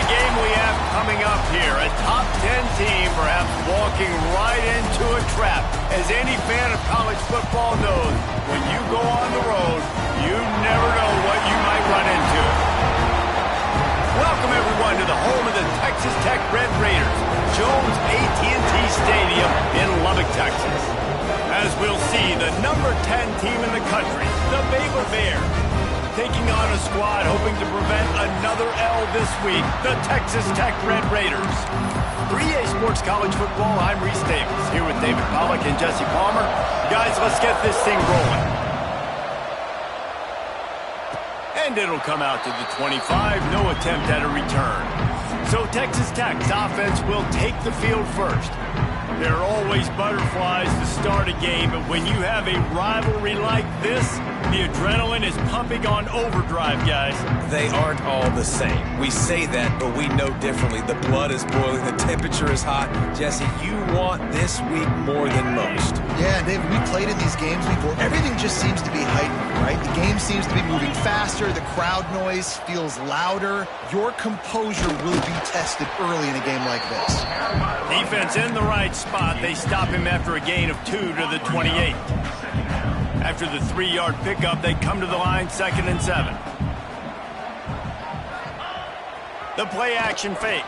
the game we have coming up here. A top 10 team perhaps walking right into a trap. As any fan of college football knows, when you go on the road, you never know what you might run into. Welcome, everyone, to the home of the Texas Tech Red Raiders, Jones AT&T Stadium in Lubbock, Texas. As we'll see, the number 10 team in the country, the Baylor Bears, taking on a squad hoping to prevent another L this week, the Texas Tech Red Raiders. For EA Sports College Football, I'm Reese Davis, here with David Pollack and Jesse Palmer. Guys, let's get this thing rolling. And it'll come out to the 25, no attempt at a return. So Texas Tech's offense will take the field first. There are always butterflies to start a game, but when you have a rivalry like this, the adrenaline is pumping on overdrive, guys. They aren't all the same. We say that, but we know differently. The blood is boiling. The temperature is hot. Jesse, you want this week more than most. Yeah, David, we played in these games before. Everything just seems to be heightened, right? The game seems to be moving faster. The crowd noise feels louder. Your composure will be tested early in a game like this. Defense in the right spot. They stop him after a gain of 2 to the 28. After the 3-yard pickup, they come to the line, 2nd and 7. The play-action fake.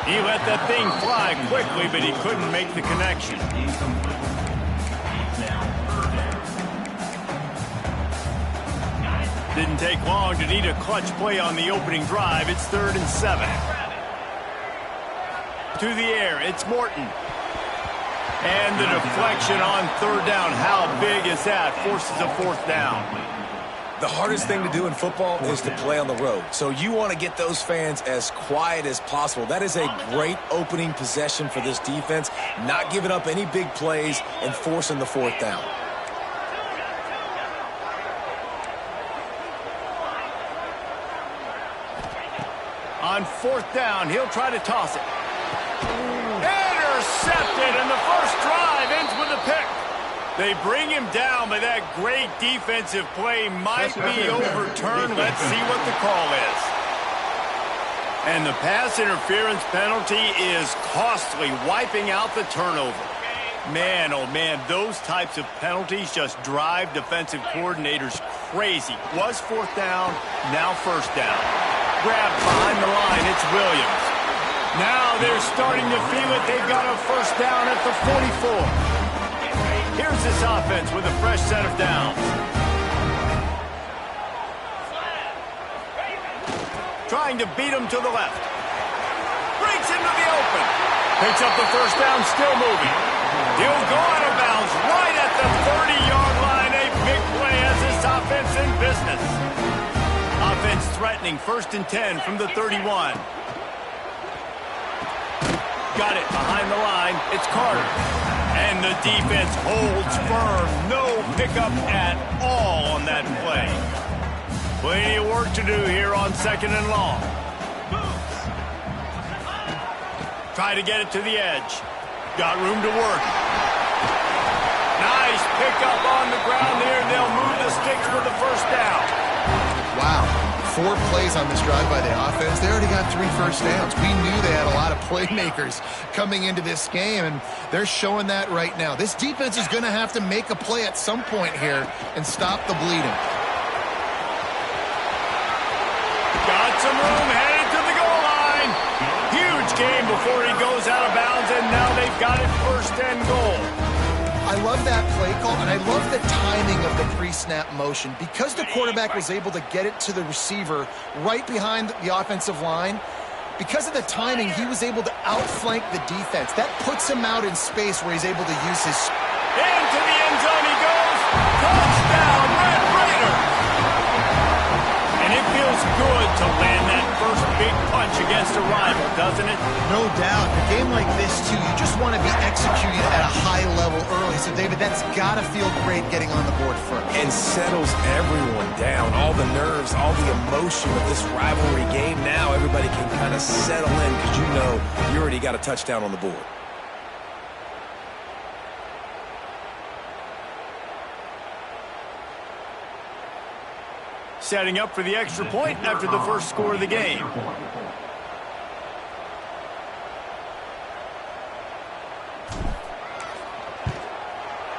He let that thing fly quickly, but he couldn't make the connection. Didn't take long to need a clutch play on the opening drive. It's 3rd and 7. To the air, it's Morton. And the deflection on 3rd down. How big is that? Forces a 4th down. The hardest thing to do in football is to play on the road. So you want to get those fans as quiet as possible. That is a great opening possession for this defense. Not giving up any big plays and forcing the 4th down. On 4th down, he'll try to toss it. Intercepted, and the first drive ends with a pick. They bring him down, but that great defensive play might be overturned. Let's see what the call is. And the pass interference penalty is costly, wiping out the turnover. Man, oh man, those types of penalties just drive defensive coordinators crazy. Was 4th down, now 1st down. Grabbed behind the line, it's Williams. Now they're starting to feel it. They've got a 1st down at the 44. Here's this offense with a fresh set of downs. Trying to beat him to the left. Breaks into the open. Picks up the 1st down, still moving. He'll go out of bounds right at the 30-yard line. A big play as this offense in business. Offense threatening, 1st and 10 from the 31. Got it behind the line. It's Carter. And the defense holds firm. No pickup at all on that play. Plenty of work to do here on 2nd and long. Try to get it to the edge. Got room to work. Nice pickup on the ground here. They'll move the sticks with the 1st down. Wow. 4 plays on this drive by the offense. They already got 3 first downs. We knew they had a lot of playmakers coming into this game, and they're showing that right now. This defense is going to have to make a play at some point here and stop the bleeding. Got some room, headed to the goal line. Huge game before he goes out of bounds, and now they've got it 1st and goal. I love that play call, and I love the timing of the pre-snap motion. Because the quarterback was able to get it to the receiver right behind the offensive line, because of the timing, he was able to outflank the defense. That puts him out in space where he's able to use his... Into the end zone he goes. Touchdown, Red Raiders! And it feels good to land that first big punch against a rival, doesn't it? No doubt. A game like this, too, you just want to be executing at a high level early. So, David, that's got to feel great getting on the board first. And settles everyone down. All the nerves, all the emotion of this rivalry game. Now everybody can kind of settle in because you know you already got a touchdown on the board. setting up for the extra point after the first score of the game.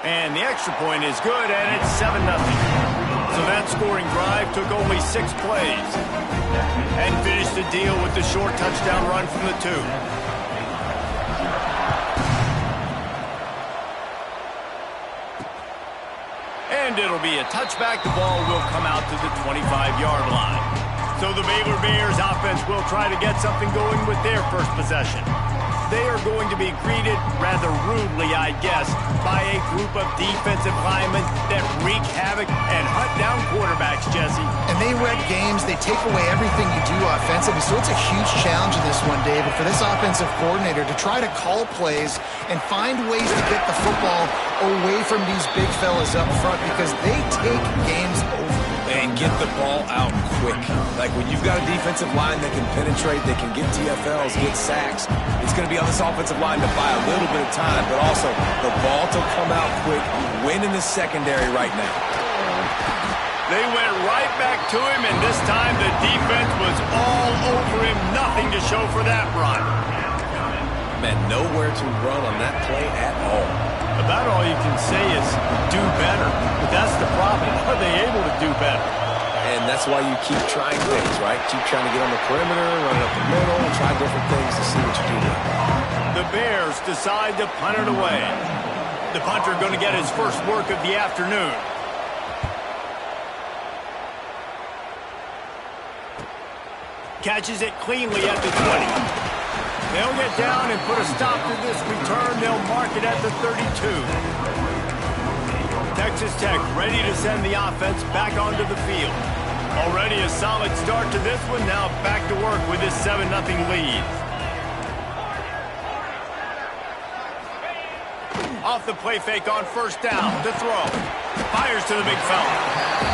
And the extra point is good, and it's 7-0. So that scoring drive took only 6 plays. And finished the deal with the short touchdown run from the 2. And it'll be a touchback. The ball will come out to the 25-yard line. So the Baylor Bears offense will try to get something going with their first possession. They are going to be greeted rather rudely, I guess, by a group of defensive linemen that wreak havoc and hunt down quarterbacks, Jesse. And they wreck games. They take away everything you do offensively. So it's a huge challenge in this one, David, for this offensive coordinator to try to call plays and find ways to get the football away from these big fellas up front because they take games over. And get the ball out quick. Like when you've got a defensive line that can penetrate, they can get TFLs, get sacks, it's going to be on this offensive line to buy a little bit of time, but also the ball to come out quick, win in the secondary right now. They went right back to him, and this time the defense was all over him. Nothing to show for that run. Man, nowhere to run on that play at all. About all you can say is do better. But that's the problem. Are they able to do better? And that's why you keep trying things, right? Keep trying to get on the perimeter, run up the middle, try different things to see what you do there. The Bears decide to punt it away. The punter going to get his first work of the afternoon. Catches it cleanly at the 20. They'll get down and put a stop to this return. They'll mark it at the 32. Texas Tech ready to send the offense back onto the field. Already a solid start to this one. Now back to work with this 7-0 lead. Off the play fake on first down. To throw. Fires to the big fella.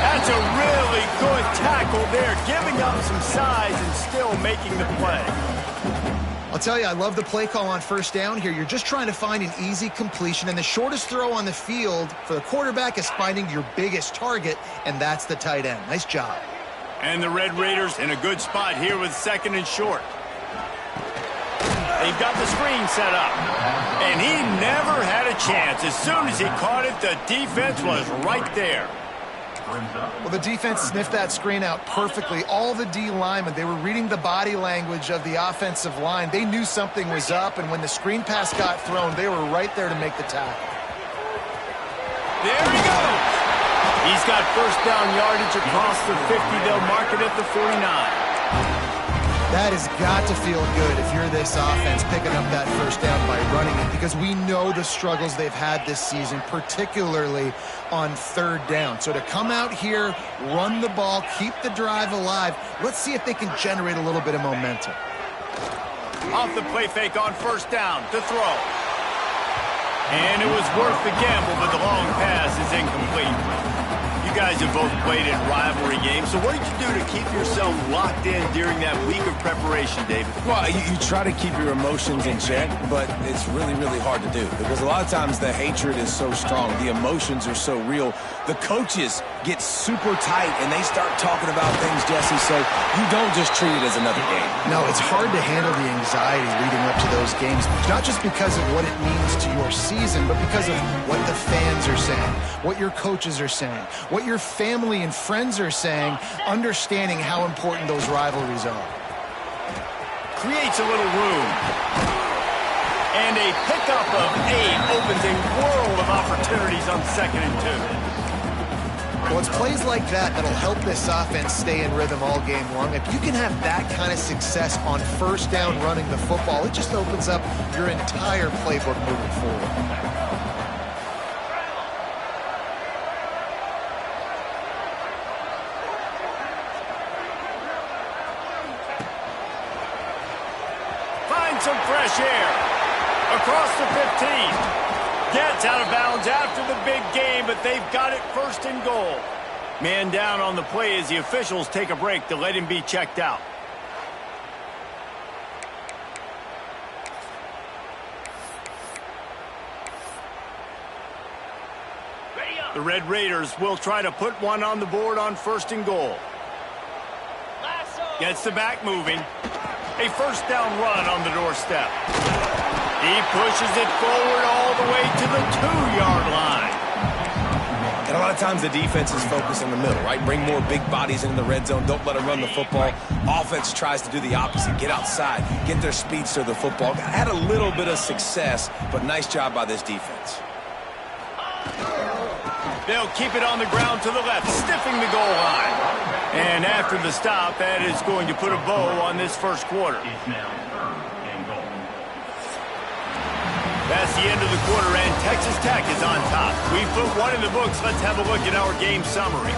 That's a really good tackle there. Giving up some size and still making the play. I'll tell you, I love the play call on first down here. You're just trying to find an easy completion, and the shortest throw on the field for the quarterback is finding your biggest target, and that's the tight end. Nice job. And the Red Raiders in a good spot here with 2nd and short. They've got the screen set up, and he never had a chance. As soon as he caught it, the defense was right there. Well, the defense sniffed that screen out perfectly. All the D linemen, they were reading the body language of the offensive line. They knew something was up, and when the screen pass got thrown, they were right there to make the tackle. There he goes. He's got first down yardage across the 50. They'll mark it at the 49. That has got to feel good if you're this offense picking up that first down by running it, because we know the struggles they've had this season, particularly on 3rd down. So to come out here, run the ball, keep the drive alive, let's see if they can generate a little bit of momentum. Off the play fake on first down to throw. And it was worth the gamble, but the long pass is incomplete. You guys have both played in rivalry games, so what did you do to keep yourself locked in during that week of preparation, David? Well, you try to keep your emotions in check, but it's really, really hard to do because a lot of times the hatred is so strong. The emotions are so real. The coaches get super tight, and they start talking about things, Jesse, so you don't just treat it as another game. No, it's hard to handle the anxiety leading up to those games, not just because of what it means to your season, but because of what the fans are saying, what your coaches are saying, what your family and friends are saying, understanding how important those rivalries are. Creates a little room. And a pickup of 8 opens a world of opportunities on 2nd and 2. Well, it's plays like that that'll help this offense stay in rhythm all game long. If you can have that kind of success on first down running the football, it just opens up your entire playbook moving forward. Find some fresh air. Across the 15. Gets out of bounds after the big game, but they've got it 1st and goal. Man down on the play as the officials take a break to let him be checked out. The Red Raiders will try to put one on the board on 1st and goal. Gets the back moving. A first down run on the doorstep. He pushes it forward all the way to the 2-yard line. And a lot of times the defense is focused on the middle, right? Bring more big bodies into the red zone. Don't let them run the football. Offense tries to do the opposite. Get outside. Get their speeds to the football. Had a little bit of success, but nice job by this defense. They'll keep it on the ground to the left, stiffing the goal line. And after the stop, that is going to put a bow on this first quarter. That's the end of the quarter, and Texas Tech is on top. We put one in the books. Let's have a look at our game summary.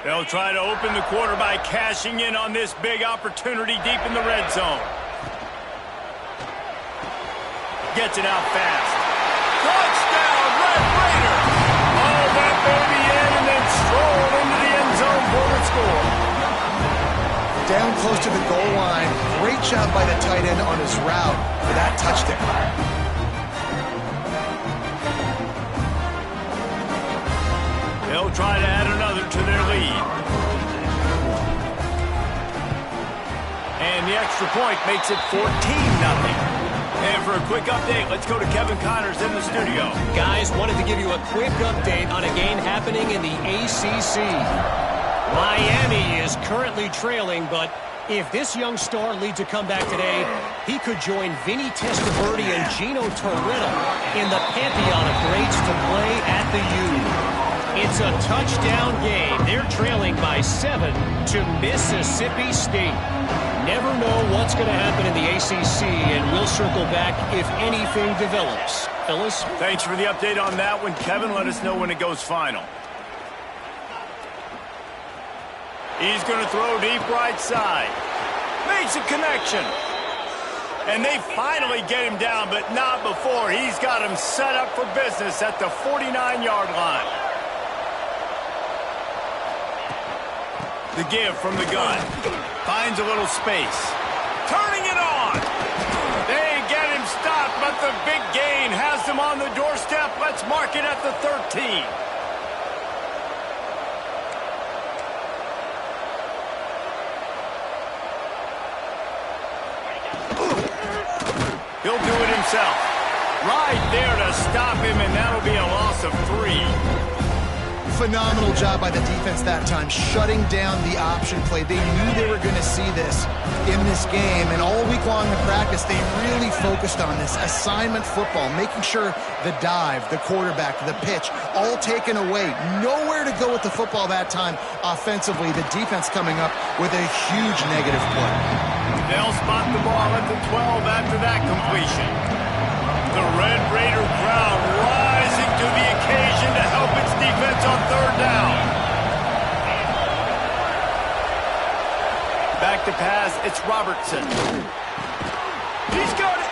They'll try to open the quarter by cashing in on this big opportunity deep in the red zone. Gets it out fast. Touchdown, Red Raider! Oh, that baby in and then strolled into the end zone for the score. Down close to the goal line. Great job by the tight end on his route for that touchdown. They'll try to add another to their lead. And the extra point makes it 14-0. And for a quick update, let's go to Kevin Connors in the studio. Guys, wanted to give you a quick update on a game happening in the ACC. Miami is currently trailing, but if this young star leads a comeback today, he could join Vinny Testaverde and Gino Torretta in the pantheon of greats to play at the U. It's a touchdown game. They're trailing by 7 to Mississippi State. Never know what's going to happen in the ACC, and we'll circle back if anything develops. Fellas? Thanks for the update on that one, Kevin. Let us know when it goes final. He's going to throw deep right side. Makes a connection. And they finally get him down, but not before. He's got him set up for business at the 49-yard line. The give from the gun. Finds a little space. Turning it on. They get him stopped, but the big gain has them on the doorstep. Let's mark it at the 13. He'll do it himself. Right there to stop him, and that'll be a loss of 3. Phenomenal job by the defense that time, shutting down the option play. They knew they were going to see this in this game, and all week long in practice, they really focused on this assignment football, making sure the dive, the quarterback, the pitch, all taken away. Nowhere to go with the football that time offensively. The defense coming up with a huge negative play. They'll spot the ball at the 12 after that completion. The Red Raider crowd rising to the occasion to help its defense on third down. Back to pass, it's Robertson. He's got it.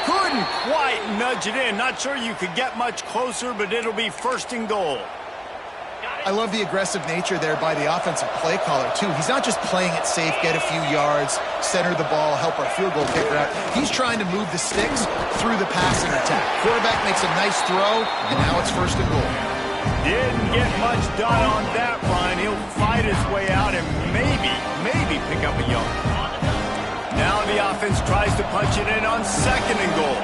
Couldn't quite nudge it in. Not sure you could get much closer, but it'll be first and goal. I love the aggressive nature there by the offensive play caller, too. He's not just playing it safe, get a few yards, center the ball, help our field goal kicker out. He's trying to move the sticks through the passing attack. Quarterback makes a nice throw, and now it's first and goal. Didn't get much done on that line. He'll fight his way out and maybe pick up a yard. Now the offense tries to punch it in on second and goal.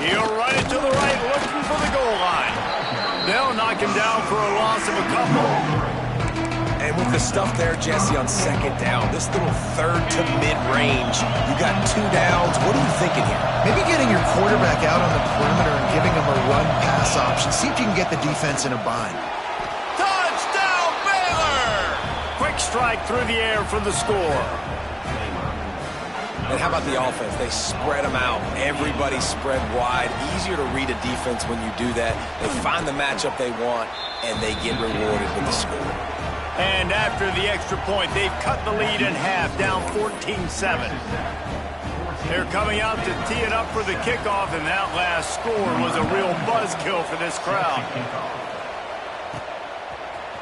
He'll run it to the right, looking for the goal line. They'll knock him down for a loss of a couple. And with the stuff there, Jesse, on second down, this little third to mid-range, you got 2 downs. What are you thinking here? Maybe getting your quarterback out on the perimeter and giving him a run-pass option. See if you can get the defense in a bind. Touchdown, Baylor! Quick strike through the air for the score. And how about the offense? They spread them out. Everybody spread wide. Easier to read a defense when you do that. They find the matchup they want, and they get rewarded with the score. And after the extra point, they've cut the lead in half, down 14-7. They're coming out to tee it up for the kickoff, and that last score was a real buzzkill for this crowd.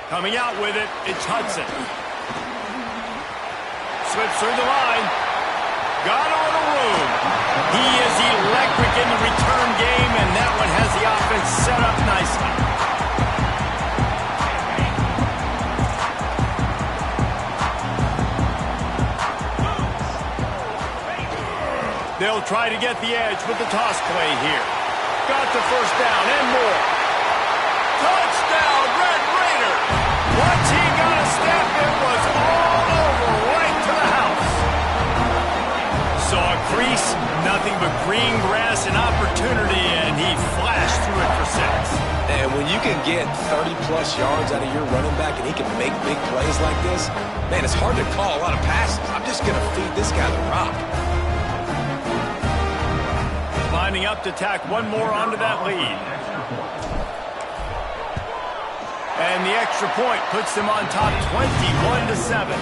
Coming out with it, it's Hudson. Slips through the line. Got a little room. He is electric in the return game, and that one has the offense set up nicely. They'll try to get the edge with the toss play here. Got the first down and more. Touchdown, Red Raider. Once he got a step, it was all over, right to the house. Saw a crease, nothing but green grass and opportunity, and he flashed through it for 6. And when you can get 30-plus yards out of your running back and he can make big plays like this, man, it's hard to call a lot of passes. I'm just going to feed this guy the rock. Lining up to tack one more onto that lead. And the extra point puts them on top 21-7.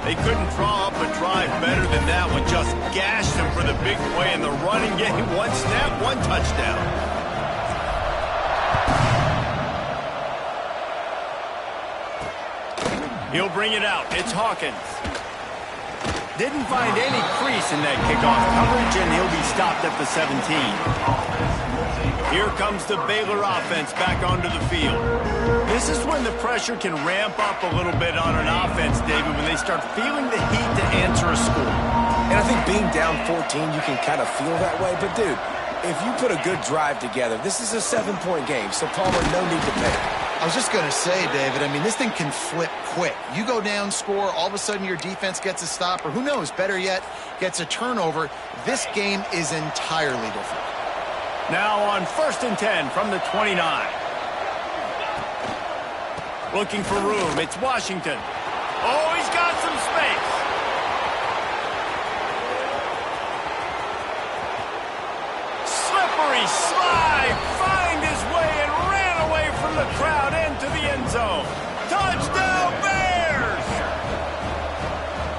They couldn't draw up a drive better than that one. Just gashed them for the big play in the running game. One snap, one touchdown. He'll bring it out. It's Hawkins. Didn't find any crease in that kickoff coverage, and he'll be stopped at the 17. Here comes the Baylor offense back onto the field. This is when the pressure can ramp up a little bit on an offense, David, when they start feeling the heat to answer a score. And I think being down 14, you can kind of feel that way. But, dude, if you put a good drive together, this is a 7-point game, so Palmer, no need to panic. I was just going to say, David, I mean, this thing can flip quick. You go down, score, all of a sudden your defense gets a stop, or who knows, better yet, gets a turnover. This game is entirely different. Now on 1st and 10 from the 29. Looking for room. It's Washington. Oh, he's got some space. Slippery slide. Find his way and ran away from the crowd into the end zone. Touchdown, Bears!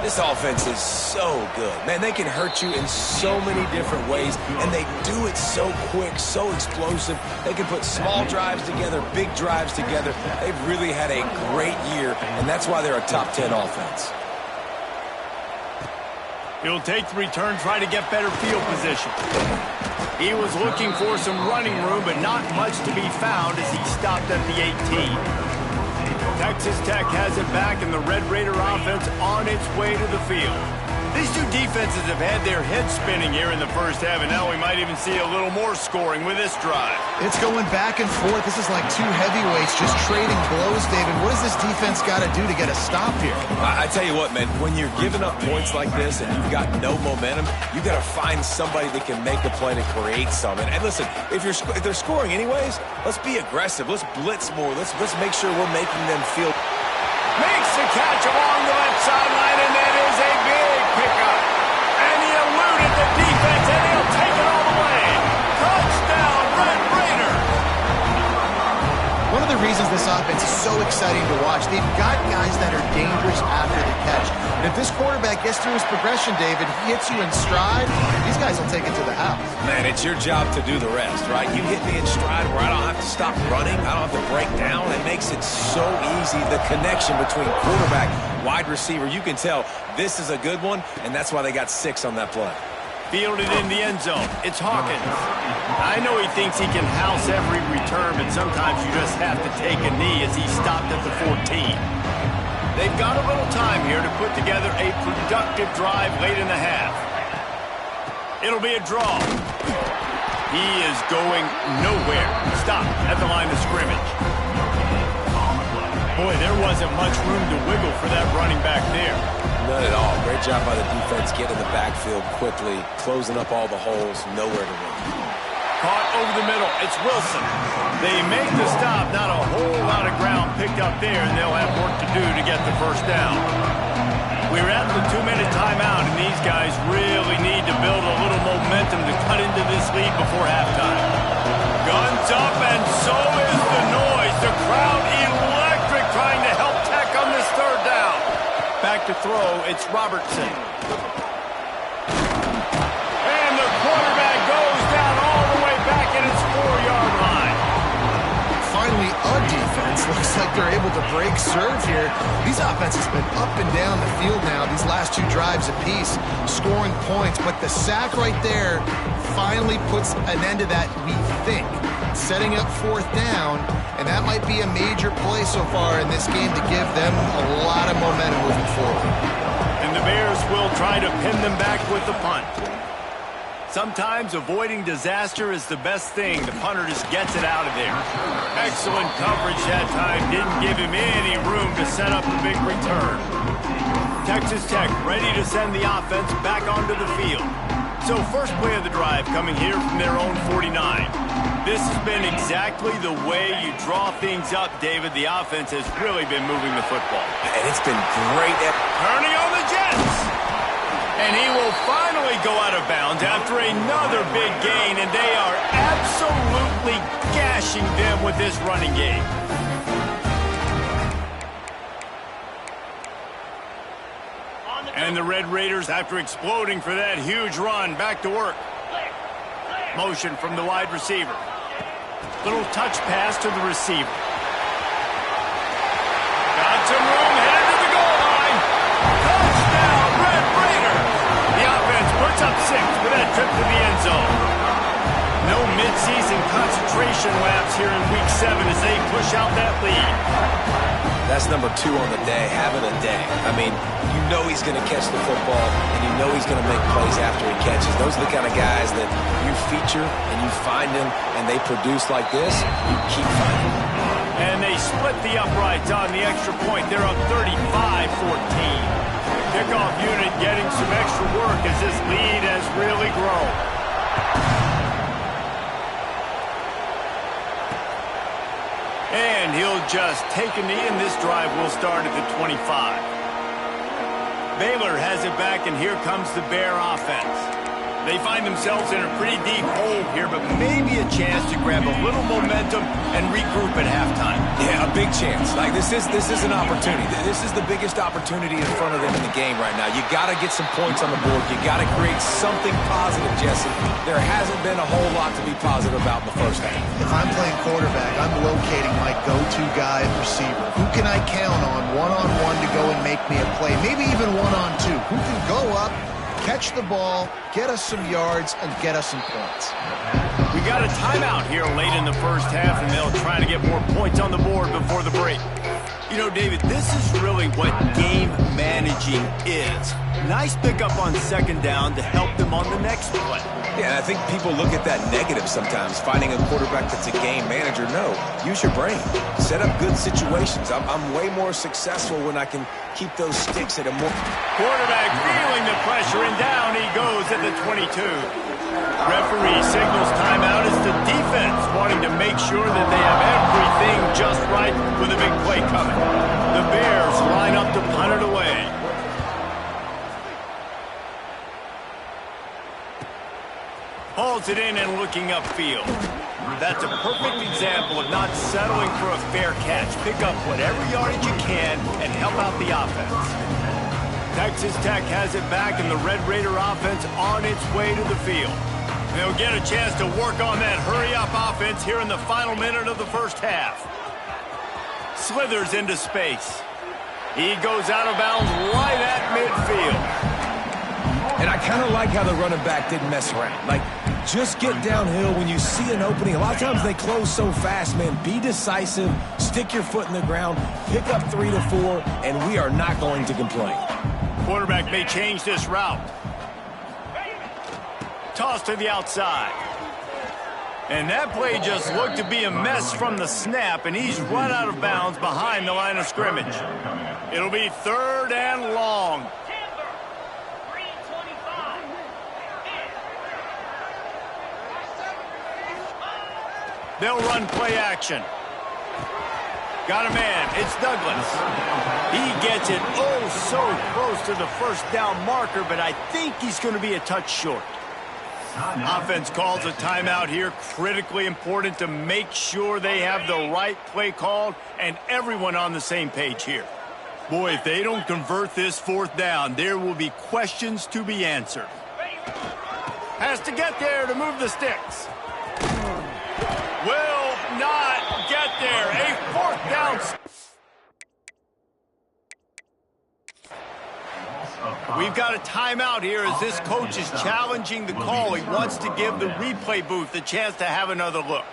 This offense is so good. Man, they can hurt you in so many different ways, and they do it so quick, so explosive. They can put small drives together, big drives together. They've really had a great year, and that's why they're a top 10 offense. He'll take the return, try to get better field position. He was looking for some running room, but not much to be found as he stopped at the 18. Texas Tech has it back, and the Red Raider offense on its way to the field. These two defenses have had their heads spinning here in the first half, and now we might even see a little more scoring with this drive. It's going back and forth. This is like two heavyweights just trading blows, David. What does this defense got to do to get a stop here? I tell you what, man, when you're giving up points like this and you've got no momentum, you got to find somebody that can make a play to create something. And listen, if they're scoring anyways, let's be aggressive. Let's blitz more. Let's make sure we're making them feel. Makes the catch along the left sideline, and that is a big pickup. And he eluded the defense, and he'll take it all the way. Touchdown, Red Raider. One of the reasons this offense is so exciting to watch, they've got guys that are dangerous after the catch. And if this quarterback gets through his progression, David, he hits you in stride, these guys will take it to the house. Man, it's your job to do the rest, right? You hit me in stride where I don't have to stop running. I don't have to break down. It makes it so easy. The connection between quarterback, wide receiver, you can tell this is a good one, and that's why they got 6 on that play. Fielded in the end zone. It's Hawkins. I know he thinks he can house every return, but sometimes you just have to take a knee as he stopped at the 14. They've got a little time here to put together a productive drive late in the half. It'll be a draw. He is going nowhere. Stop at the line of scrimmage. Boy, there wasn't much room to wiggle for that running back there. None at all. Great job by the defense getting in the backfield quickly, closing up all the holes, nowhere to run. Caught over the middle. It's Wilson. They make the stop. Not a whole lot of ground picked up there, and they'll have work to do to get the first down. We're at the 2-minute timeout, and these guys really need to build a little momentum to cut into this lead before halftime. Guns up, and so is the noise. The crowd electric trying to help Tech on this third down. Back to throw, it's Robertson. And the quarterback goes down all the way back at its 4-yard line. Finally, a defense defense looks like they're able to break serve here. These offenses have been up and down the field now these last 2 drives apiece, scoring points. But the sack right there finally puts an end to that, we think. Setting up 4th down, and that might be a major play so far in this game to give them a lot of momentum moving forward. And the Bears will try to pin them back with the punt. Sometimes avoiding disaster is the best thing. The punter just gets it out of there. Excellent coverage that time. Didn't give him any room to set up a big return. Texas Tech ready to send the offense back onto the field. So first play of the drive coming here from their own 49. This has been exactly the way you draw things up, David. The offense has really been moving the football. And it's been great. Turning on the Jets. And he will finally go out of bounds after another big gain, and they are absolutely gashing them with this running game. And the Red Raiders, after exploding for that huge run, back to work. Motion from the wide receiver. Little touch pass to the receiver. Got some room, headed to the goal line. Touchdown, Red Raiders! The offense puts up 6 with that trip to the end zone. No midseason concentration laps here in Week 7 as they push out that lead. That's number 2 on the day, having a day. I mean, you know he's going to catch the football, and you know he's going to make plays after he catches. Those are the kind of guys that you feature and you find them, and they produce like this, you keep finding them. And they split the uprights on the extra point. They're up 35-14. Kickoff unit getting some extra work as this lead has really grown. And he'll just take a knee, and this drive will start at the 25. Baylor has it back, and here comes the Bear offense. They find themselves in a pretty deep hole here, but maybe a chance to grab a little momentum and regroup at halftime. Yeah, a big chance. Like, this is an opportunity. This is the biggest opportunity in front of them in the game right now. You got to get some points on the board. You got to create something positive, Jesse. There hasn't been a whole lot to be positive about in the first half. If I'm playing quarterback, I'm locating my go-to guy at receiver. Who can I count on one-on-one to go and make me a play? Maybe even one-on-two. Who can go up, catch the ball, get us some yards, and get us some points. We got a timeout here late in the first half, and they'll try to get more points on the board before the break. You know, David, this is really what game managing is. Nice pickup on 2nd down to help them on the next play. Yeah, and I think people look at that negative sometimes, finding a quarterback that's a game manager. No, use your brain. Set up good situations. I'm way more successful when I can keep those sticks at a more... Quarterback feeling the pressure, and down he goes at the 22. Referee signals timeout as the defense wanting to make sure that they have everything just right with a big play coming. The Bears line up to punt it away. Hauls it in and looking upfield. That's a perfect example of not settling for a fair catch. Pick up whatever yardage you can and help out the offense. Texas Tech has it back, and the Red Raider offense on its way to the field. They'll get a chance to work on that hurry-up offense here in the final minute of the first half. Slithers into space. He goes out of bounds right at midfield. And I kind of like how the running back didn't mess around. Like, just get downhill when you see an opening. A lot of times they close so fast, man. Be decisive, stick your foot in the ground, pick up 3 to 4, and we are not going to complain. Quarterback may change this route. Toss to the outside. And that play just looked to be a mess from the snap, and he's run out of bounds behind the line of scrimmage. It'll be 3rd and long. They'll run play action. Got a man. It's Douglas. He gets it oh so close to the first down marker, but I think he's going to be a touch short. Offense calls a timeout here. Critically important to make sure they have the right play called and everyone on the same page here. Boy, if they don't convert this 4th down, there will be questions to be answered. Has to get there to move the sticks. Will not get there. A Fourth down. We've got a timeout here as this coach is challenging the call. He wants to give the replay booth a chance to have another look.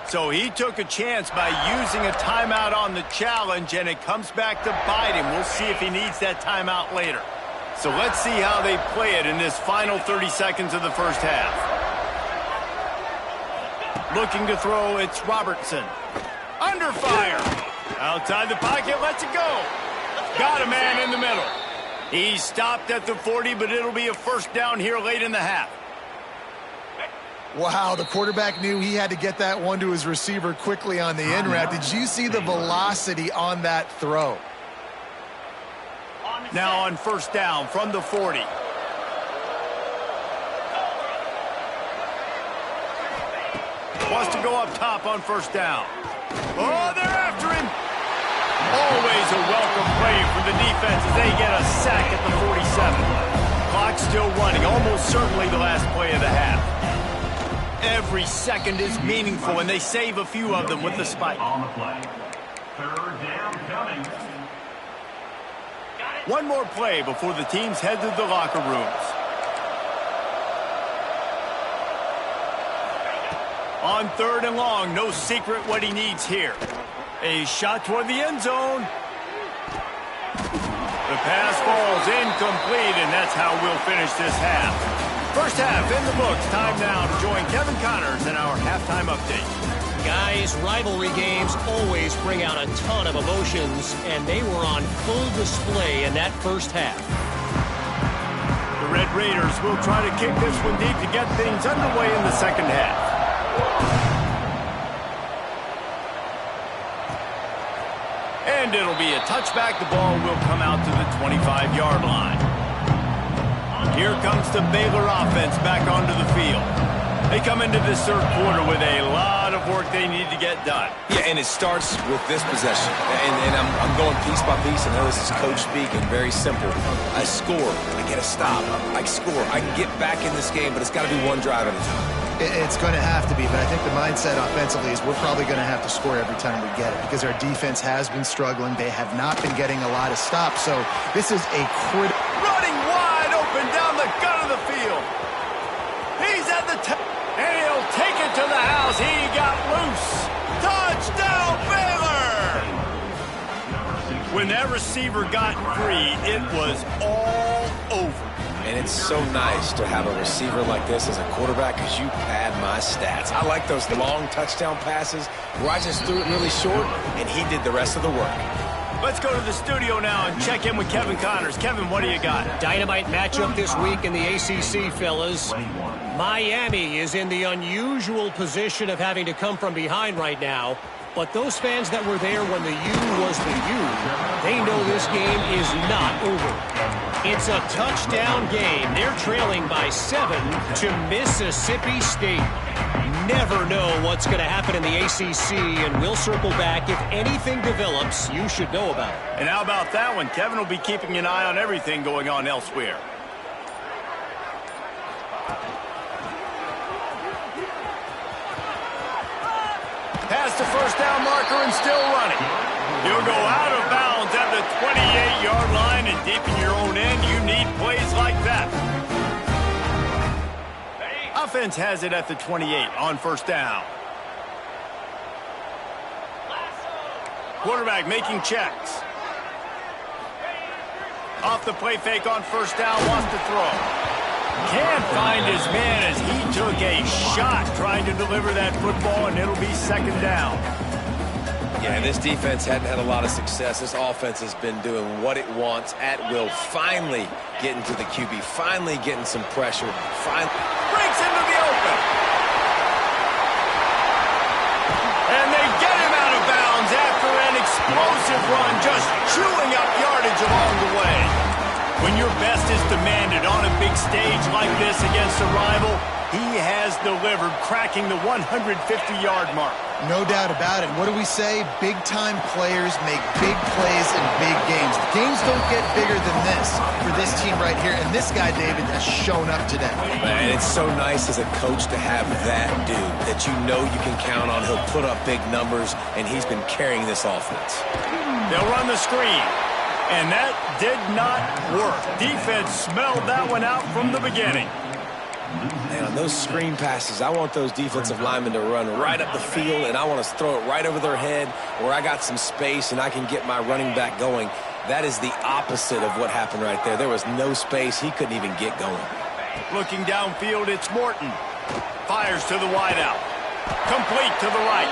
So he took a chance by using a timeout on the challenge, and it comes back to bite him. We'll see if he needs that timeout later. So let's see how they play it in this final 30 seconds of the first half. Looking to throw, it's Robertson. Under fire. Outside the pocket, lets it go. Got a man in the middle. He stopped at the 40, but it'll be a first down here late in the half. Wow, the quarterback knew he had to get that one to his receiver quickly on the in route. Did you see the velocity on that throw? Now on first down from the 40. Wants to go up top on first down. Oh, they're after him. Always a welcome play for the defense as they get a sack at the 47. Clock still running, almost certainly the last play of the half. Every second is meaningful, and they save a few of them with the spike. Third down coming. One more play before the teams head to the locker rooms. On third and long, no secret what he needs here. A shot toward the end zone. The pass falls incomplete, and that's how we'll finish this half. First half in the books. Time now to join Kevin Connors in our halftime update. Guys, rivalry games always bring out a ton of emotions, and they were on full display in that first half. The Red Raiders will try to kick this one deep to get things underway in the second half. And it'll be a touchback. The ball will come out to the 25-yard line. Here comes the Baylor offense back onto the field. They come into this third quarter with a lot of work they need to get done. Yeah, and it starts with this possession. And I'm going piece by piece. I know this is coach speaking, very simple. I score, I get a stop, I score, I can get back in this game, but it's got to be one drive at a time. It's going to have to be, but I think the mindset offensively is we're probably going to have to score every time we get it because our defense has been struggling. They have not been getting a lot of stops, so this is a critical. Running wide open down the gut of the field. He's at the top, and he'll take it to the house. He got loose. Touchdown, Baylor! When that receiver got free, it was all over. And it's so nice to have a receiver like this as a quarterback because you pad my stats. I like those long touchdown passes where I just threw it really short and he did the rest of the work. Let's go to the studio now and check in with Kevin Connors. Kevin, what do you got? Dynamite matchup this week in the ACC, fellas. Miami is in the unusual position of having to come from behind right now. But those fans that were there when the U was the U, they know this game is not over. It's a touchdown game. They're trailing by 7 to Mississippi State. Never know what's going to happen in the ACC, and we'll circle back. If anything develops, you should know about it. And how about that one? Kevin will be keeping an eye on everything going on elsewhere. Past the first down marker and still running. He'll go out of bounds at the 28-yard line, and deep in your own end, you need plays like that. Offense has it at the 28 on first down. Quarterback making checks. Off the play fake on first down, wants to throw. Can't find his man as he took a shot trying to deliver that football, and it'll be second down. Yeah, this defense hadn't had a lot of success. This offense has been doing what it wants at will. Finally getting to the QB. Finally getting some pressure. Breaks into the open. And they get him out of bounds after an explosive run, just chewing up yardage along the way. When your best is demanded on a big stage like this against a rival, He has delivered, cracking the 150-yard mark. No doubt about it. What do we say? Big-time players make big plays in big games. The games don't get bigger than this for this team right here, and this guy, David, has shown up today. Man, it's so nice as a coach to have that dude that you know you can count on. He'll put up big numbers, and he's been carrying this offense. They'll run the screen, and that did not work. Defense smelled that one out from the beginning. Man, on those screen passes, I want those defensive linemen to run right up the field, and I want to throw it right over their head where I got some space and I can get my running back going. That is the opposite of what happened right there. There was no space. He couldn't even get going. Looking downfield, it's Morton. Fires to the wideout. Complete to the right.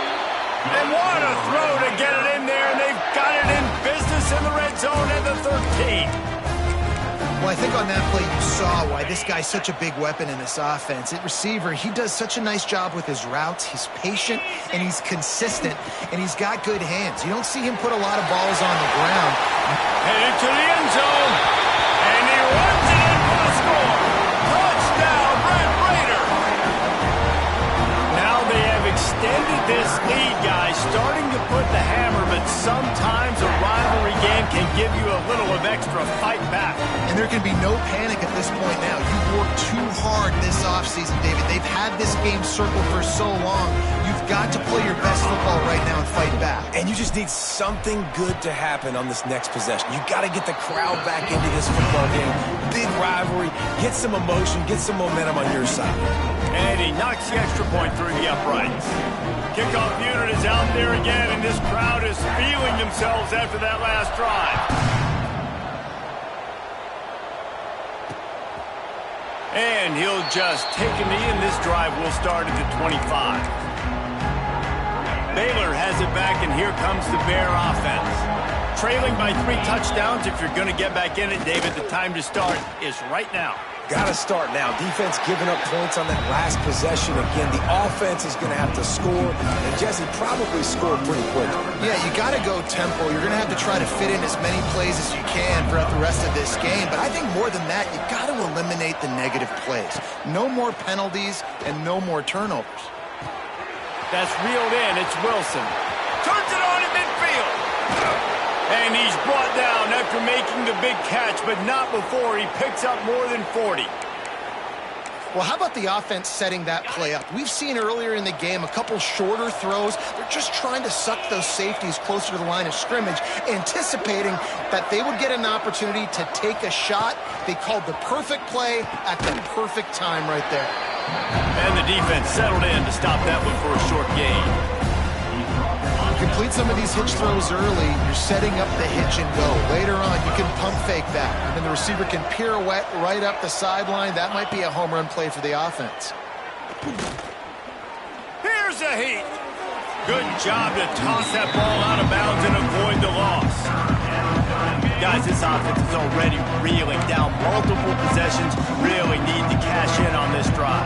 And what a throw to get it in there, and they've got it in business in the red zone at the 13. Well, I think on that play you saw why this guy's such a big weapon in this offense. At receiver, he does such a nice job with his routes. He's patient, and he's consistent, and he's got good hands. You don't see him put a lot of balls on the ground. Headed to the end zone, and he runs it in for the score. Touchdown, Red Raider. Now they have extended this lead, guys, starting to put the hammer, but sometimes a rivalry game can give you a little of extra fight back. And there can be no panic at this point now. You've worked too hard this offseason, David. They've had this game circled for so long. You've got to play your best football right now and fight back. And you just need something good to happen on this next possession. You got to get the crowd back into this football game. Big rivalry. Get some emotion. Get some momentum on your side. And he knocks the extra point through the uprights. Kickoff unit is out there again, and this crowd is feeling themselves after that last drive. And he'll just take a knee, and this drive will start at the 25. Baylor has it back, and here comes the Bear offense. Trailing by 3 touchdowns. If you're going to get back in it, David, the time to start is right now. Got to start now. Defense giving up points on that last possession. Again, the offense is going to have to score, and Jesse probably scored pretty quick. Yeah, you got to go tempo. You're going to have to try to fit in as many plays as you can throughout the rest of this game. But I think more than that, you got to eliminate the negative plays. No more penalties and no more turnovers. That's reeled in. It's Wilson. Turns it on in midfield. And he's brought down after making the big catch, but not before he picks up more than 40. Well, how about the offense setting that play up? We've seen earlier in the game a couple shorter throws. They're just trying to suck those safeties closer to the line of scrimmage, anticipating that they would get an opportunity to take a shot. They called the perfect play at the perfect time right there. And the defense settled in to stop that one for a short gain. Complete some of these hitch throws early. You're setting up the hitch and go. Later on, you can pump fake that. And then the receiver can pirouette right up the sideline. That might be a home run play for the offense. Here's a heat. Good job to toss that ball out of bounds and avoid the loss. Guys, this offense is already reeling down multiple possessions. Really need to cash in on this drive.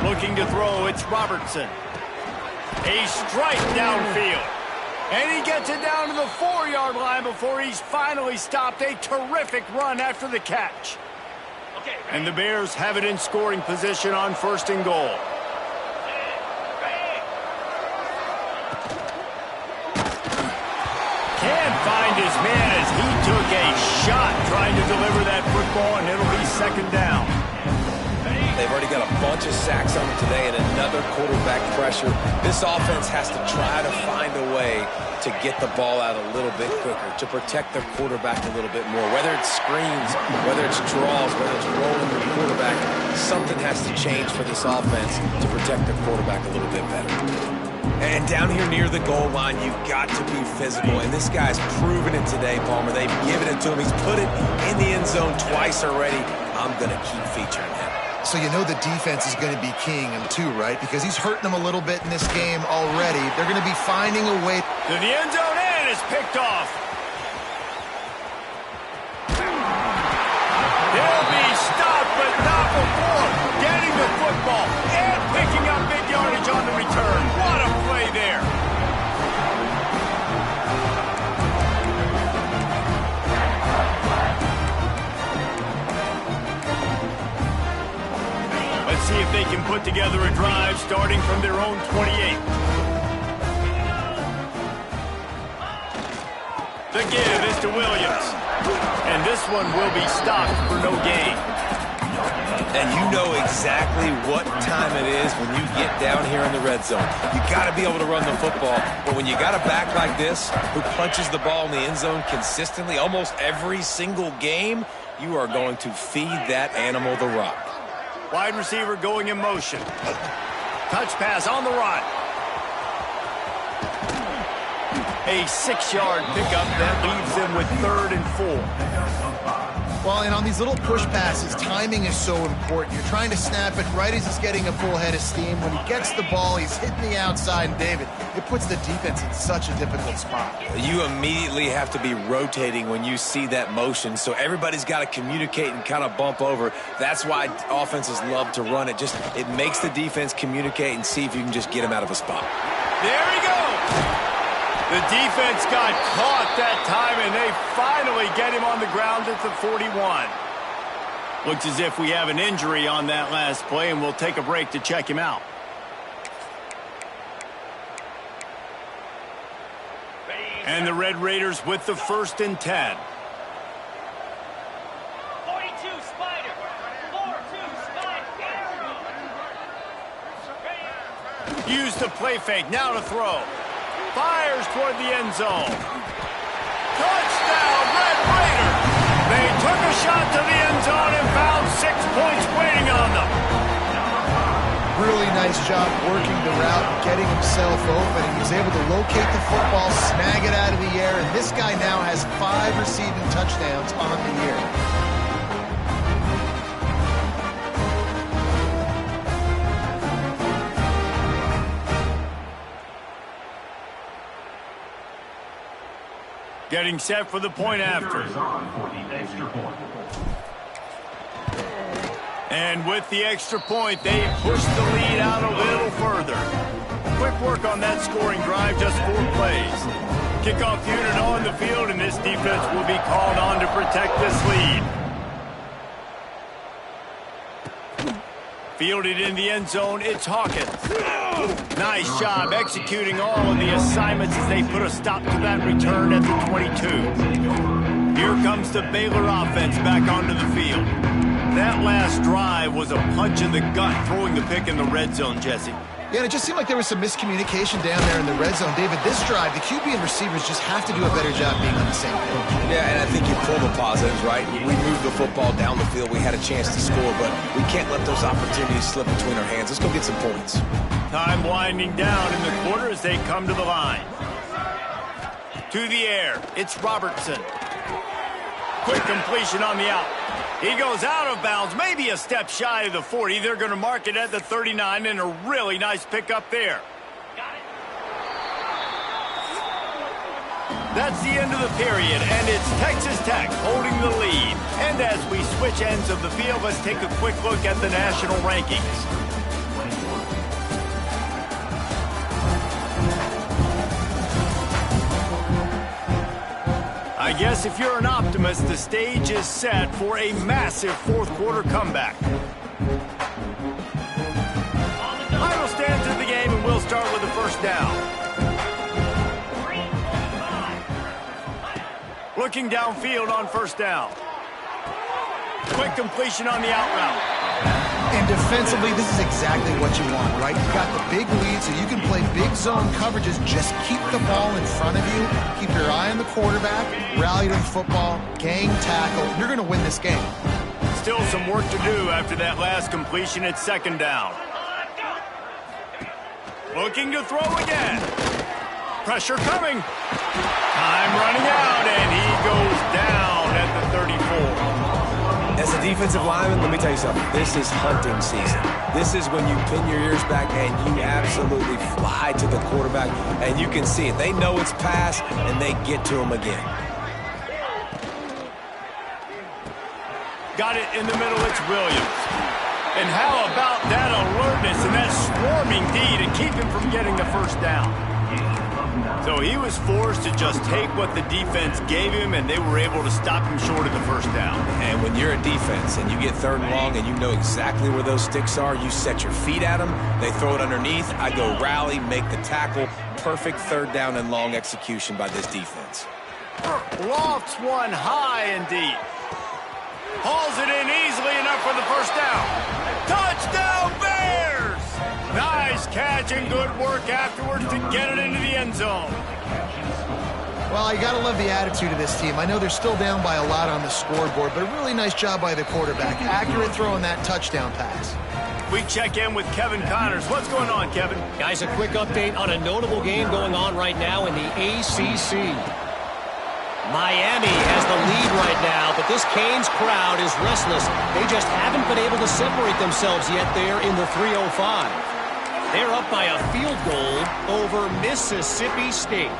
Looking to throw, it's Robertson. A strike downfield. And he gets it down to the 4-yard line before he's finally stopped. A terrific run after the catch. And the Bears have it in scoring position on 1st and goal. Can't find his man as he took a shot trying to deliver that football, and it'll be 2nd down. They've already got a bunch of sacks on them today and another quarterback pressure. This offense has to try to find a way to get the ball out a little bit quicker, to protect their quarterback a little bit more. Whether it's screens, whether it's draws, whether it's rolling the quarterback, something has to change for this offense to protect their quarterback a little bit better. And down here near the goal line, you've got to be physical. And this guy's proven it today, Palmer. They've given it to him. He's put it in the end zone twice already. I'm going to keep featuring him. So you know the defense is going to be keying him too, right? Because he's hurting them a little bit in this game already. They're going to be finding a way. To the end zone, and it's picked off. He'll be stopped, but not before getting the football and picking up big yardage on the return. What a play there. put together a drive starting from their own 28. The give is to Williams. And this one will be stopped for no gain. And you know exactly what time it is when you get down here in the red zone. You got to be able to run the football. But when you got a back like this who punches the ball in the end zone consistently almost every single game, you are going to feed that animal the rock. Wide receiver going in motion. Touch pass on the run. A 6-yard pickup that leaves them with 3rd and 4. Well, and on these little push passes, timing is so important. You're trying to snap it right as he's getting a full head of steam. When he gets the ball, he's hitting the outside. And, David, it puts the defense in such a difficult spot. You immediately have to be rotating when you see that motion, so everybody's got to communicate and kind of bump over. That's why offenses love to run it. It makes the defense communicate and see if you can just get him out of a spot. There he goes. The defense got caught that time, and they finally get him on the ground at the 41. Looks as if we have an injury on that last play, and we'll take a break to check him out. And the Red Raiders with the 1st and 10. 42 Spider. 4-2 Spider. Use the play fake. Now to throw. Fires toward the end zone. Touchdown, Red Raiders! They took a shot to the end zone and found 6 points waiting on them. Really nice job working the route, getting himself open. He was able to locate the football, snag it out of the air, and this guy now has 5 receiving touchdowns on the year. Getting set for the point after. And with the extra point, they push the lead out a little further. Quick work on that scoring drive, just 4 plays. Kickoff unit on the field, and this defense will be called on to protect this lead. Fielded in the end zone, it's Hawkins. Nice job executing all of the assignments as they put a stop to that return at the 22. Here comes the Baylor offense back onto the field. That last drive was a punch in the gut, throwing the pick in the red zone, Jesse. Yeah, and it just seemed like there was some miscommunication down there in the red zone. David, this drive, the QB and receivers just have to do a better job being on the same page. Yeah, and I think you pull the positives, right? We moved the football down the field. We had a chance to score, but we can't let those opportunities slip between our hands. Let's go get some points. Time winding down in the quarter as they come to the line. To the air, it's Robertson. Quick completion on the out. He goes out of bounds, maybe a step shy of the 40. They're going to mark it at the 39, and a really nice pickup there. That's the end of the period, and it's Texas Tech holding the lead. And as we switch ends of the field, let's take a quick look at the national rankings. I guess if you're an optimist, the stage is set for a massive 4th quarter comeback. Final stands of the game, and we'll start with the 1st down. Looking downfield on 1st down. Quick completion on the out route. And defensively, this is exactly what you want, right? You've got the big lead, so you can play big zone coverages. Just keep the ball in front of you. Keep your eye on the quarterback. Rally to the football. Gang tackle. You're going to win this game. Still some work to do after that last completion at 2nd down. Looking to throw again. Pressure coming. Time running out, and he goes down at the 34. As a defensive lineman, let me tell you something. This is hunting season. This is when you pin your ears back and you absolutely fly to the quarterback, and you can see it. They know it's pass, and they get to him again. Got it in the middle, it's Williams. And how about that alertness and that swarming D to keep him from getting the 1st down? So he was forced to just take what the defense gave him, and they were able to stop him short of the first down. And when you're a defense and you get 3rd and long and you know exactly where those sticks are, you set your feet at them, they throw it underneath, I go rally, make the tackle. Perfect 3rd down and long execution by this defense. Lofts one high and deep. Hauls it in easily enough for the first down. Touchdown, Bears! Nice catch and good work afterwards to get it into the end zone. Well, you got to love the attitude of this team. I know they're still down by a lot on the scoreboard, but a really nice job by the quarterback. Accurate throw in that touchdown pass. We check in with Kevin Connors. What's going on, Kevin? Guys, a quick update on a notable game going on right now in the ACC. Miami has the lead right now, but this Canes crowd is restless. They just haven't been able to separate themselves yet there in the 305. They're up by a field goal over Mississippi State.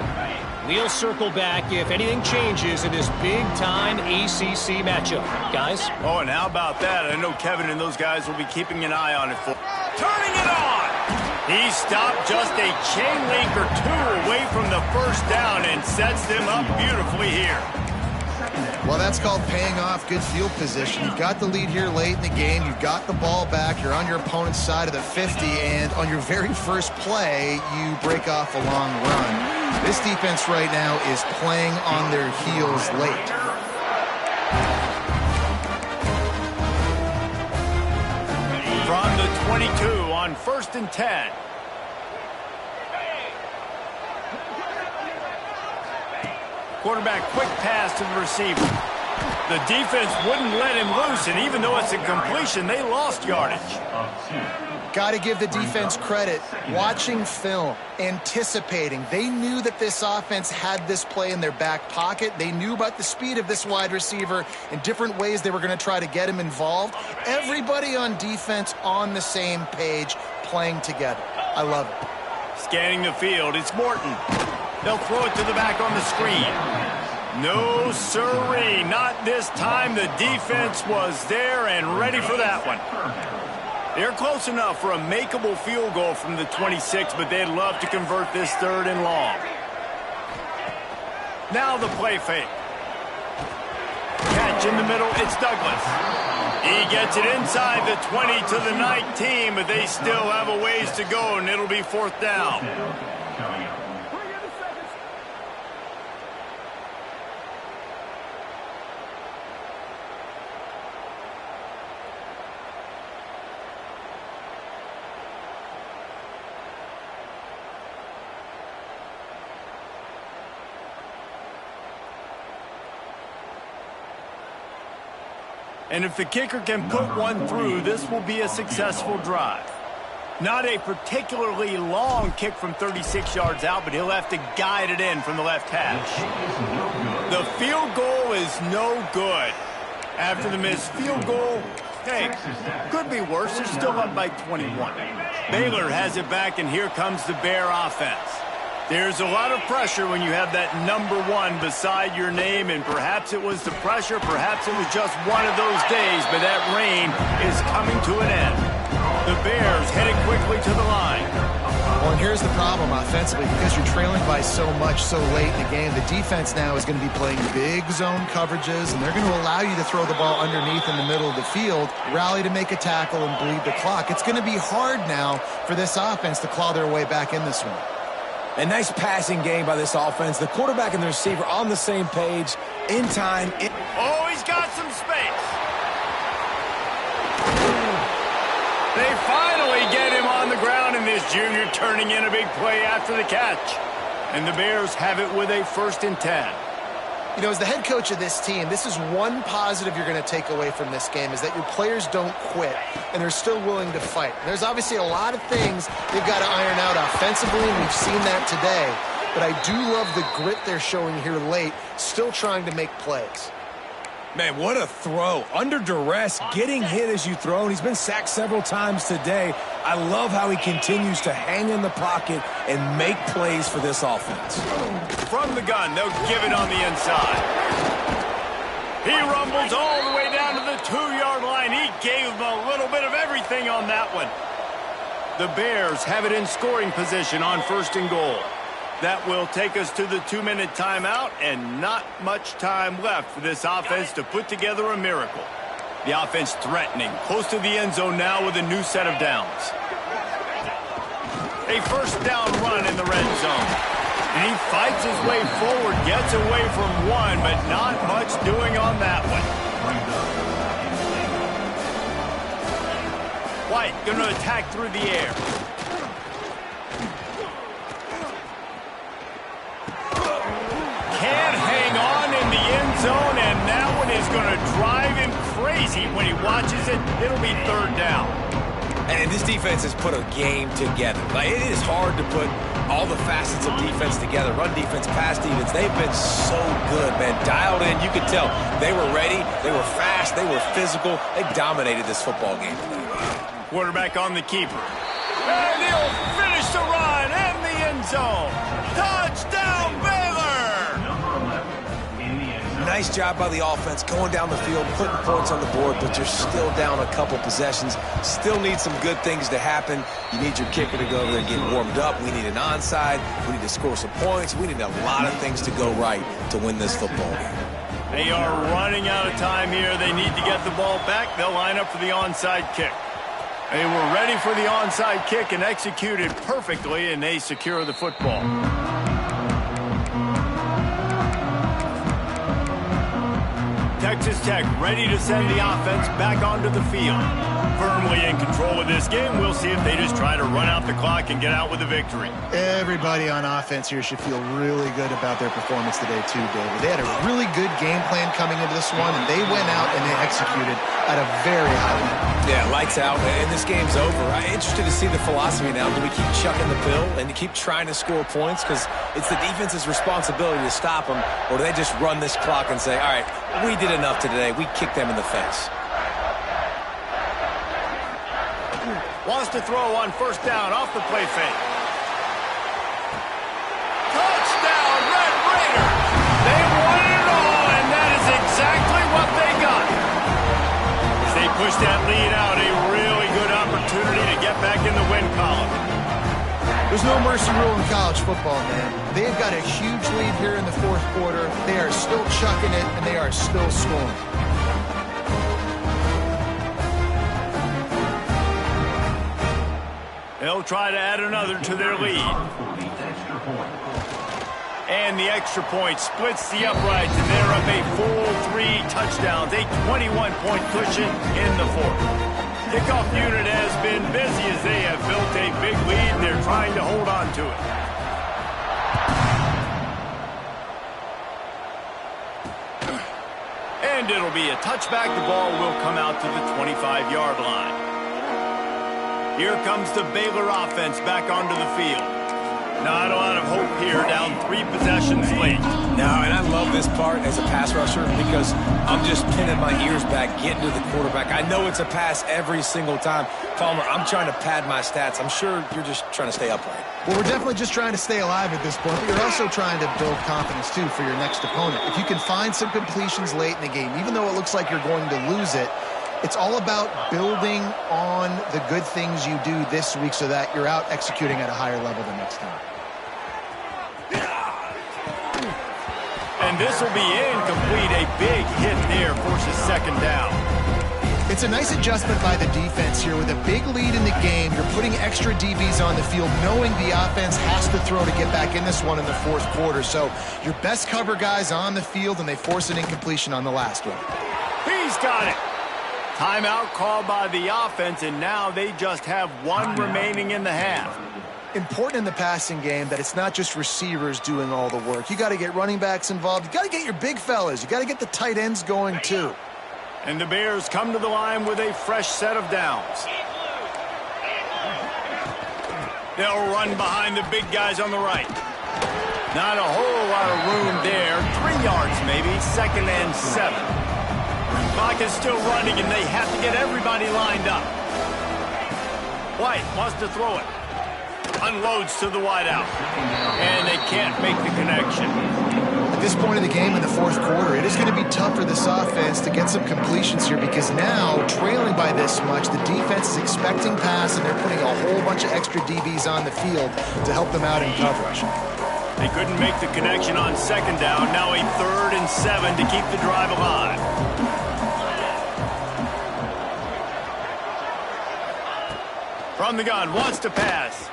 We'll circle back if anything changes in this big-time ACC matchup. Guys? Oh, and how about that? I know Kevin and those guys will be keeping an eye on it for... Turning it on! He stopped just a chain link or two away from the first down and sets them up beautifully here. Well, that's called paying off good field position. You've got the lead here late in the game. You've got the ball back. You're on your opponent's side of the 50, and on your very first play, you break off a long run. This defense right now is playing on their heels late. From the 22 on 1st and 10. Quarterback quick pass to the receiver. The defense wouldn't let him loose, and even though it's a completion, they lost yardage. Got to give the defense credit. Watching film, anticipating. They knew that this offense had this play in their back pocket. They knew about the speed of this wide receiver and different ways they were going to try to get him involved. Everybody on defense on the same page, playing together. I love it. Scanning the field, it's Morton. They'll throw it to the back on the screen. No, sirree, not this time. The defense was there and ready for that one. They're close enough for a makeable field goal from the 26, but they'd love to convert this 3rd and long. Now the play fake. Catch in the middle, it's Douglas. He gets it inside the 20 to the 19, but they still have a ways to go, and it'll be 4th down. And if the kicker can put one through, this will be a successful drive. Not a particularly long kick from 36 yards out, but he'll have to guide it in from the left hash. The field goal is no good. After the missed field goal, hey, could be worse. They're still up by 21. Baylor has it back, and here comes the Bear offense. There's a lot of pressure when you have that number 1 beside your name, and perhaps it was the pressure, perhaps it was just one of those days, but that reign is coming to an end. The Bears headed quickly to the line. Well, and here's the problem offensively, because you're trailing by so much so late in the game, the defense now is going to be playing big zone coverages, and they're going to allow you to throw the ball underneath in the middle of the field, rally to make a tackle, and bleed the clock. It's going to be hard now for this offense to claw their way back in this one. A nice passing game by this offense. The quarterback and the receiver on the same page, in time. Oh, he's got some space. They finally get him on the ground, and this junior turning in a big play after the catch. And the Bears have it with a 1st and 10. You know, as the head coach of this team, this is one positive you're going to take away from this game, is that your players don't quit, and they're still willing to fight. There's obviously a lot of things they've got to iron out offensively, and we've seen that today. But I do love the grit they're showing here late, still trying to make plays. Man, what a throw. Under duress, getting hit as you throw, and he's been sacked several times today. I love how he continues to hang in the pocket and make plays for this offense. From the gun, they'll give it on the inside. He rumbles all the way down to the 2-yard line. He gave them a little bit of everything on that one. The Bears have it in scoring position on 1st and goal. That will take us to the 2-minute timeout, and not much time left for this offense to put together a miracle. The offense threatening, close to the end zone now with a new set of downs. A first down run in the red zone. And he fights his way forward, gets away from one, but not much doing on that one. White going to attack through the air. Can't hang on in the end zone, and that one is going to drive him crazy when he watches it. It'll be third down. And this defense has put a game together. Like, it is hard to put all the facets of defense together. Run defense, pass defense. They've been so good, man. Dialed in. You could tell they were ready. They were fast. They were physical. They dominated this football game today. Quarterback on the keeper. And he'll finish the run in the end zone. Touchdown, Baylor! Nice job by the offense going down the field, putting points on the board, but you're still down a couple possessions. Still need some good things to happen. You need your kicker to go over there and get warmed up. We need an onside. We need to score some points. We need a lot of things to go right to win this football game. They are running out of time here. They need to get the ball back. They'll line up for the onside kick. They were ready for the onside kick and executed perfectly, and they secure the football. Texas Tech ready to send the offense back onto the field. Firmly in control of this game. We'll see if they just try to run out the clock and get out with a victory. Everybody on offense here should feel really good about their performance today too, David. They had a really good game plan coming into this one, and they went out and they executed at a very high level. Yeah, lights out, and this game's over. I'm interested to see the philosophy now. Do we keep chucking the pill and keep trying to score points? Because it's the defense's responsibility to stop them, or do they just run this clock and say, all right, we did enough today. We kicked them in the face. Wants to throw on first down off the play fake. Touchdown, Red Raiders! They won it all, and that is exactly what they got. As they push that lead out, a really good opportunity to get back in the win column. There's no mercy rule in college football, man. They've got a huge lead here in the fourth quarter. They are still chucking it, and they are still scoring. They'll try to add another to their lead. And the extra point splits the uprights, and they're up a full 3 touchdowns, a 21-point cushion in the fourth. Kickoff unit has been busy as they have built a big lead, and they're trying to hold on to it. And it'll be a touchback. The ball will come out to the 25-yard line. Here comes the Baylor offense back onto the field. Not a lot of hope here, down 3 possessions late. No, and I love this part as a pass rusher because I'm just pinning my ears back, getting to the quarterback. I know it's a pass every single time. Palmer, I'm trying to pad my stats. I'm sure you're just trying to stay upright. Well, we're definitely just trying to stay alive at this point, but you're also trying to build confidence, too, for your next opponent. If you can find some completions late in the game, even though it looks like you're going to lose it, it's all about building on the good things you do this week so that you're out executing at a higher level the next time. And this will be incomplete. A big hit there forces second down. It's a nice adjustment by the defense here. With a big lead in the game, you're putting extra DBs on the field, knowing the offense has to throw to get back in this one in the fourth quarter. So your best cover guys on the field, and they force an incompletion on the last one. He's got it. Timeout called by the offense, and now they just have 1 remaining in the half. Important in the passing game that it's not just receivers doing all the work. You got to get running backs involved. You got to get your big fellas. You got to get the tight ends going too. And the Bears come to the line with a fresh set of downs. They'll run behind the big guys on the right. Not a whole lot of room there. 3 yards maybe, 2nd and 7. Clock is still running, and they have to get everybody lined up. White wants to throw it. Unloads to the wideout. And they can't make the connection. At this point in the game in the fourth quarter, it is going to be tough for this offense to get some completions here because now, trailing by this much, the defense is expecting pass, and they're putting a whole bunch of extra DBs on the field to help them out in coverage. They couldn't make the connection on second down. Now a 3rd and 7 to keep the drive alive. From the gun, wants to pass.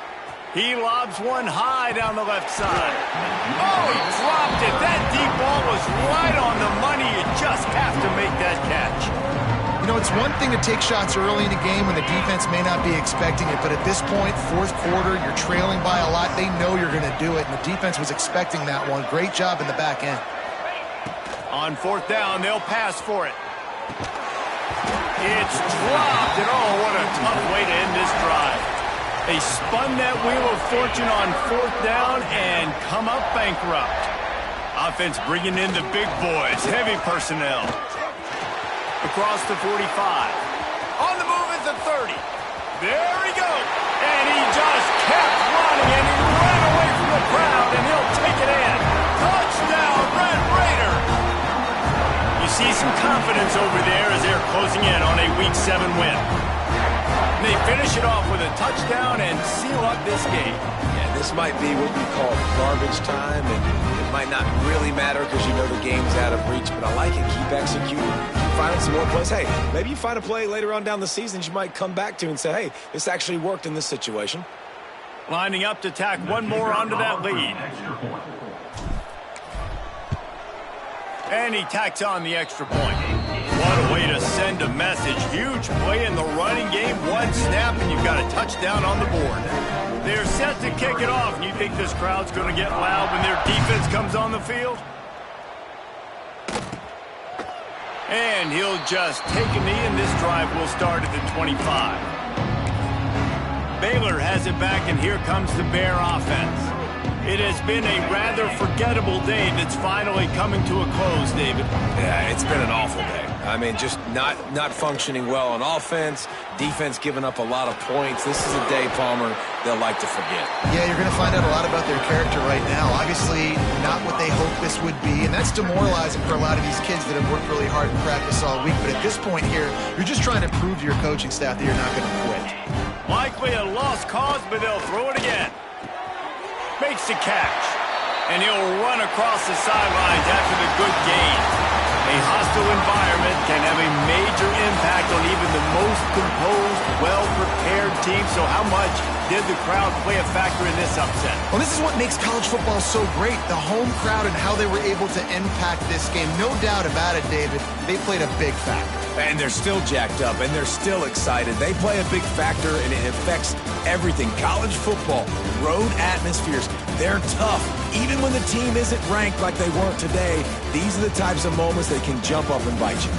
He lobs one high down the left side. Oh, he dropped it. That deep ball was right on the money. You just have to make that catch. You know, it's one thing to take shots early in a game when the defense may not be expecting it, but at this point, 4th quarter, you're trailing by a lot. They know you're going to do it, and the defense was expecting that one. Great job in the back end. On 4th down, they'll pass for it. It's dropped, and oh, what a tough way to end this drive. They spun that wheel of fortune on 4th down and come up bankrupt. Offense bringing in the big boys, heavy personnel. Across the 45. On the move at the 30. There he goes. And he just kept running, and he ran away from the crowd, and he'll take it in. Touchdown, Red Raider. You see some confidence over there as they're closing in on a Week 7 win. And they finish it off with a touchdown and seal up this game. Yeah, this might be what we call garbage time, and it might not really matter because you know the game's out of reach, but I like it. Keep executing. Keep finding some more plays. Hey, maybe you find a play later on down the season you might come back to and say, hey, this actually worked in this situation. Lining up to tack one more onto that lead. And he tacks on the extra point. What a way to send a message. Huge play in the running game. One snap, and you've got a touchdown on the board. They're set to kick it off, and you think this crowd's going to get loud when their defense comes on the field? And he'll just take a knee, and this drive will start at the 25. Baylor has it back, and here comes the Bear offense. It has been a rather forgettable day that's finally coming to a close, David. Yeah, it's been an awful day. I mean, just not functioning well on offense, defense giving up a lot of points. This is a day, Palmer, they'll like to forget. Yeah, you're going to find out a lot about their character right now. Obviously, not what they hoped this would be, and that's demoralizing for a lot of these kids that have worked really hard in practice all week. But at this point here, you're just trying to prove to your coaching staff that you're not going to quit. Likely a lost cause, but they'll throw it again. Makes the catch, and he'll run across the sidelines after the good gain. A hostile environment can have a major impact on even the most composed, well-prepared team. So how much did the crowd play a factor in this upset? Well, this is what makes college football so great, the home crowd and how they were able to impact this game. No doubt about it, David. They played a big factor. And they're still jacked up, and they're still excited. They play a big factor, and it affects everything. College football, road atmospheres, they're tough. Even when the team isn't ranked like they weren't today, these are the types of moments that can jump up and bite you.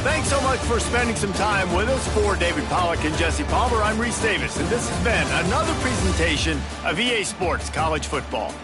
Thanks so much for spending some time with us. For David Pollack and Jesse Palmer, I'm Reese Davis, and this has been another presentation of EA Sports College Football.